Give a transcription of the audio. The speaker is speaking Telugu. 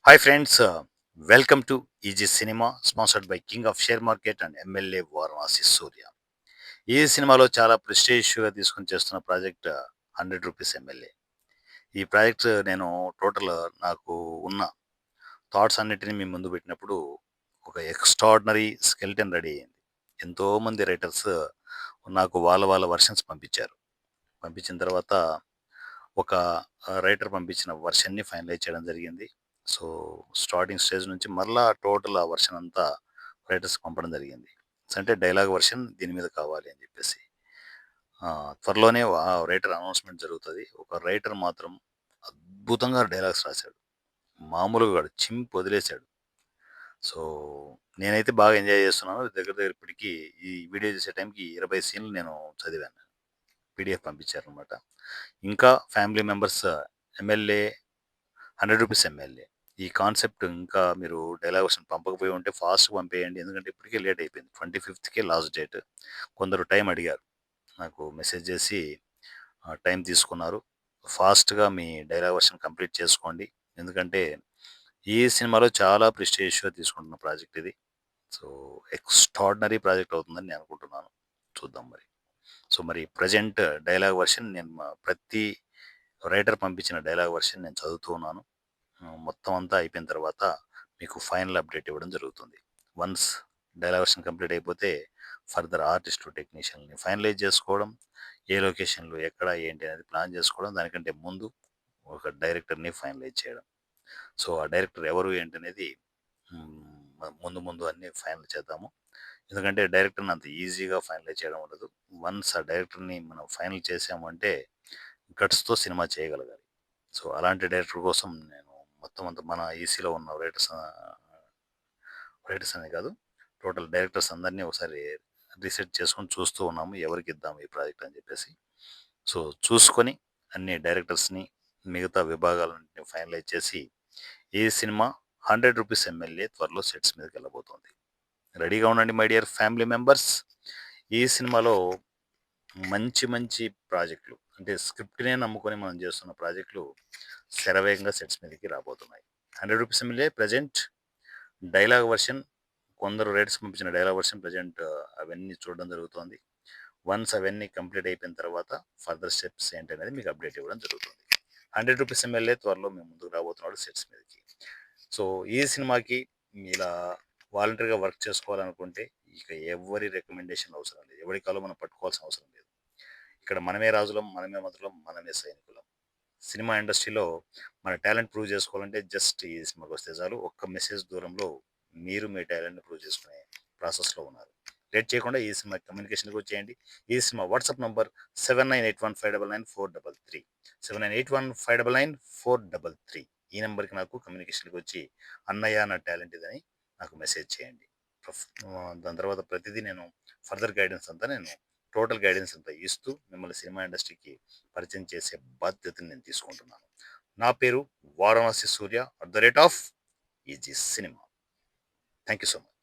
Hi friends, welcome to EG Cinema, sponsored by King of Share Market and MLA Varanasi Surya. ఈ సినిమాలో చాలా ప్రెస్టీజియస్‌గా తీసుకొని చేస్తున్న ప్రాజెక్ట్ 100 రూపీస్ ఎమ్మెల్యే. ఈ ప్రాజెక్ట్ నేను టోటల్ నాకు ఉన్న థాట్స్ అన్నిటిని మీ ముందు పెట్టినప్పుడు ఒక ఎక్స్ట్రార్డినరీ స్కెలిటన్ రెడీ అయింది. ఎంతోమంది రైటర్స్ నాకు వాళ్ళ వెర్షన్స్ పంపించారు. పంపించిన తర్వాత ఒక రైటర్ పంపించిన వెర్షన్‌ని ఫైనలైజ్ చేయడం జరిగింది. సో, స్టార్టింగ్ స్టేజ్ నుంచి మరలా టోటల్ ఆ వెర్షన్ అంతా రైటర్స్‌కి పంపడం జరిగింది. అంటే డైలాగ్ వెర్షన్ దీని మీద కావాలి అని చెప్పేసి. త్వరలోనే రైటర్ అనౌన్స్‌మెంట్ జరుగుతది. ఒక రైటర్ మాత్రం అద్భుతంగా డైలాగ్స్ రాసాడు. మామూలుగా కాదు చింపొదిలేసాడు. సో, నేనైతే బాగా ఎంజాయ్ చేస్తున్నాను. దగ్గర దగ్గర ఇప్పటికి ఈ వీడియో చేసే టైంకి 20 సీన్‌లు నేను చదివాను. పీడీఎఫ్ పంపించారనమాట. ఇంకా family members MLA 100 rupees MLA. ఈ కాన్సెప్ట్ ఇంకా మీరు డైలాగ్ వర్షన్ పంపకపోయి ఉంటే ఫాస్ట్‌గా పంపేయండి. ఎందుకంటే ఇప్పటికే లేట్ అయిపోయింది. 25కే లాస్ట్ డేట్. కొందరు టైం అడిగారు. నాకు మెసేజ్ చేసి టైం తీసుకున్నారు. ఫాస్ట్‌గా మీ డైలాగ్ వర్షన్ కంప్లీట్ చేసుకోండి. ఎందుకంటే ఈ సినిమాలో చాలా ప్రెస్టీజియస్‌గా తీసుకుంటున్న ప్రాజెక్ట్ ఇది. సో, ఎక్స్ట్రార్డినరీ ప్రాజెక్ట్ అవుతుందని నేను అనుకుంటున్నాను. చూద్దాం మరి. సో, మరి ప్రెజెంట్ డైలాగ్ వెర్షన్ నేను ప్రతి రైటర్ పంపించిన డైలాగ్ వెర్షన్ నేను చదువుతూ ఉన్నాను. మొత్తం అంతా అయిపోయిన తర్వాత మీకు ఫైనల్ అప్డేట్ ఇవ్వడం జరుగుతుంది. వన్స్ డైలాగ్ వెర్షన్ కంప్లీట్ అయిపోతే ఫర్దర్ ఆర్టిస్టు, టెక్నీషియన్‌ని ఫైనలైజ్ చేసుకోవడం, ఏ లొకేషన్‌లో, ఎక్కడ, ఏంటి అనేది ప్లాన్ చేసుకోవడం. దానికంటే ముందు ఒక డైరెక్టర్‌ని ఫైనలైజ్ చేయడం. సో, ఆ డైరెక్టర్ ఎవరు ఏంటనేది ముందు ముందు అన్నీ ఫైనల్ చేద్దాము. ఎందుకంటే డైరెక్టర్‌ని అంత ఈజీగా ఫైనలైజ్ చేయడం ఉండదు. వన్స్ ఆ డైరెక్టర్‌ని మనం ఫైనల్ చేసాము అంటే గట్స్‌తో సినిమా చేయగలగాలి. సో, అలాంటి డైరెక్టర్ కోసం నేను మొత్తం అంతా మన ఈసీలో ఉన్న రైటర్స్ అనే కాదు, టోటల్ డైరెక్టర్స్ అందరినీ ఒకసారి రీసెట్ చేసుకొని చూస్తూ ఉన్నాము. ఎవరికిద్దాం ఈ ప్రాజెక్ట్ అని చెప్పేసి. సో, చూసుకొని అన్ని డైరెక్టర్స్‌ని, మిగతా విభాగాలన్నిటిని ఫైనలైజ్ చేసి ఈ సినిమా 100 రూపీస్ ఎమ్మెల్యే త్వరలో సెట్స్ మీదకెళ్ళబోతోంది. రెడీగా ఉండండి మై డియర్ ఫ్యామిలీ మెంబర్స్. ఈ సినిమాలో మంచి ప్రాజెక్టులు అంటే స్క్రిప్ట్‌నే నమ్ముకొని మనం చేస్తున్న ప్రాజెక్టులు శరవేగంగా సెట్స్ మీదకి రాబోతున్నాయి. 100 rupees MLA present dialogue version కొందరు రైటర్స్ పంపించిన డైలాగ్ వెర్షన్ ప్రెజెంట్ అవన్నీ చూడడం జరుగుతోంది. వన్స్ అవన్నీ కంప్లీట్ అయిపోయిన తర్వాత ఫర్దర్ స్టెప్స్ ఏంటనేది మీకు అప్డేట్ ఇవ్వడం జరుగుతుంది. 100 రూపీస్ ఎమ్మెల్యే త్వరలో మీ ముందుకు రాబోతున్నాడు సెట్స్ మీదకి. సో, ఈ సినిమాకి ఇలా వాలంటరీగా వర్క్ చేసుకోవాలనుకుంటే ఇక ఎవ్వరి రికమెండేషన్ అవసరం లేదు. ఎవరి కాలో మనం పట్టుకోవాల్సిన అవసరం లేదు. ఇక్కడ మనమే రాజులం, మనమే మంత్రులం, మనమే సైనికులం. సినిమా ఇండస్ట్రీలో మన టాలెంట్ ప్రూవ్ చేసుకోవాలంటే జస్ట్ ఈ సినిమాకొస్తే చాలు. ఒక్క మెసేజ్ దూరంలో మీరు మీ టాలెంట్‌ని ప్రూవ్ చేసుకునే ప్రాసెస్‌లో ఉన్నారు. లేట్ చేయకుండా ఈ సినిమా కమ్యూనికేషన్‌కి వచ్చేయండి. ఈ సినిమా వాట్సాప్ నంబర్ 7981599433 7981599433 ఈ నంబర్‌కి నాకు కమ్యూనికేషన్‌కి వచ్చి అన్నయ్య నా టాలెంట్ ఇదని నాకు మెసేజ్ చేయండి. దాని తర్వాత ప్రతిదీ నేను ఫర్దర్ గైడెన్స్ అంతా నేను టోటల్ గైడెన్స్ అంతా ఇస్తూ మిమ్మల్ని సినిమా ఇండస్ట్రీకి పరిచయం చేసే బాధ్యతను నేను తీసుకుంటున్నాను. నా పేరు వారణాసి సూర్య @ easy cinema. Thank you so much.